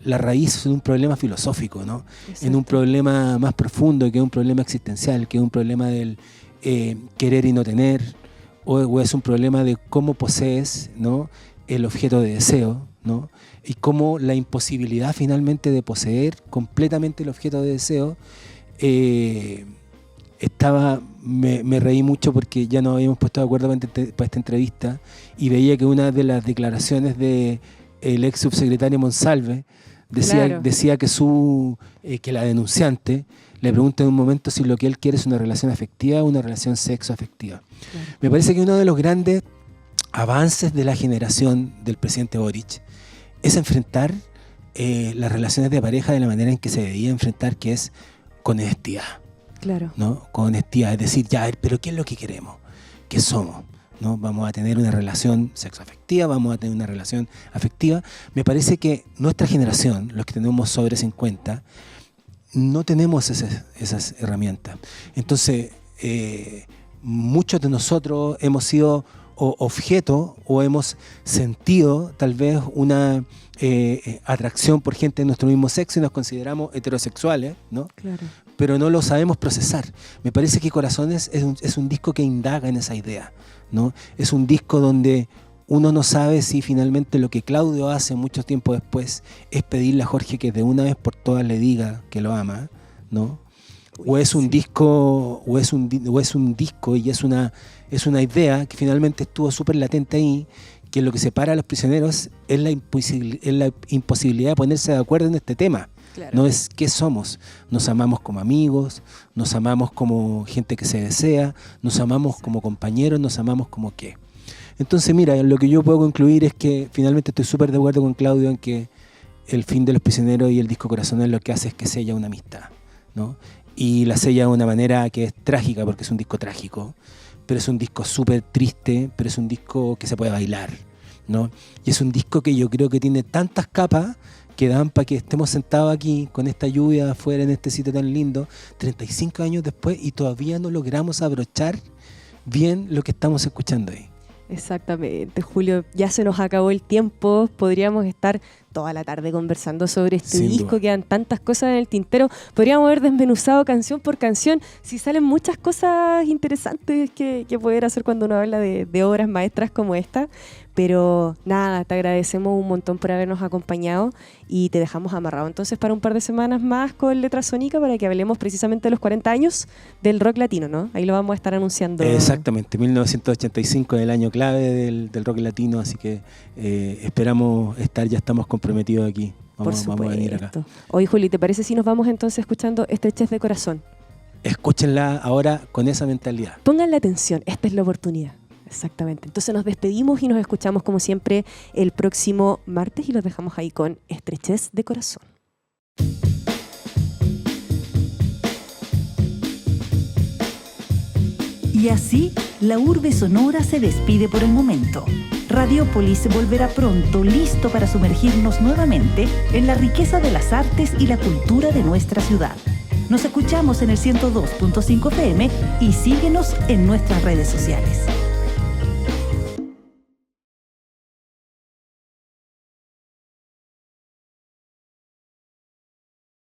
la raíz en un problema filosófico, ¿no? Exacto. En un problema más profundo, que es un problema existencial, que es un problema del querer y no tener, o es un problema de cómo posees, ¿no?, el objeto de deseo, ¿no? Y cómo la imposibilidad finalmente de poseer completamente el objeto de deseo. Me reí mucho porque ya nos habíamos puesto de acuerdo para esta entrevista, y veía que una de las declaraciones del ex subsecretario Monsalve decía que la denunciante le pregunta en un momento si lo que él quiere es una relación afectiva o una relación sexoafectiva. Claro. Me parece que uno de los grandes avances de la generación del presidente Boric es enfrentar las relaciones de pareja de la manera en que se debía enfrentar, que es con honestidad, Claro. ¿no? Con honestidad, es decir, ya, pero ¿qué es lo que queremos? ¿Qué somos? ¿No? Vamos a tener una relación sexoafectiva, vamos a tener una relación afectiva. Me parece que nuestra generación, los que tenemos sobre 50, no tenemos esas herramientas. Entonces, muchos de nosotros hemos sido objeto o hemos sentido tal vez una atracción por gente de nuestro mismo sexo y nos consideramos heterosexuales, ¿no? Claro. Pero no lo sabemos procesar. Me parece que Corazones es un disco que indaga en esa idea, ¿no? Es un disco donde uno no sabe si finalmente lo que Claudio hace mucho tiempo después es pedirle a Jorge que de una vez por todas le diga que lo ama, ¿no? O es un disco, o es un disco y es una idea que finalmente estuvo súper latente ahí, que lo que separa a los prisioneros es la imposibilidad de ponerse de acuerdo en este tema. Claro. No es qué somos. Nos amamos como amigos, nos amamos como gente que se desea, nos amamos como compañeros, nos amamos como qué. Entonces, mira, lo que yo puedo concluir es que finalmente estoy súper de acuerdo con Claudio en que el fin de Los Prisioneros y el disco Corazones lo que hace es que sella una amistad, ¿no? Y la sella de una manera que es trágica, porque es un disco trágico, pero es un disco súper triste, pero es un disco que se puede bailar, ¿no? Y es un disco que yo creo que tiene tantas capas que dan para que estemos sentados aquí con esta lluvia afuera en este sitio tan lindo, 35 años después, y todavía no logramos abrochar bien lo que estamos escuchando ahí. Exactamente, Julio, ya se nos acabó el tiempo, podríamos estar toda la tarde conversando sobre este Sin disco, duda. quedan tantas cosas en el tintero, podríamos haber desmenuzado canción por canción, si salen muchas cosas interesantes que poder hacer cuando uno habla de obras maestras como esta, pero nada, te agradecemos un montón por habernos acompañado y te dejamos amarrado entonces para un par de semanas más con Letra Sónica para que hablemos precisamente de los 40 años del rock latino, ¿no? Ahí lo vamos a estar anunciando. Exactamente, 1985 es el año clave del rock latino, así que esperamos ya estamos comprometidos aquí. Vamos a venir acá. Oye, Juli, ¿te parece si nos vamos entonces escuchando Estrechez de Corazón? Escúchenla ahora con esa mentalidad. Pónganle atención, esta es la oportunidad. Exactamente. Entonces nos despedimos y nos escuchamos como siempre el próximo martes y los dejamos ahí con Estrechez de Corazón. Y así, la urbe sonora se despide por el momento. Radiópolis volverá pronto, listo para sumergirnos nuevamente en la riqueza de las artes y la cultura de nuestra ciudad. Nos escuchamos en el 102.5 FM y síguenos en nuestras redes sociales.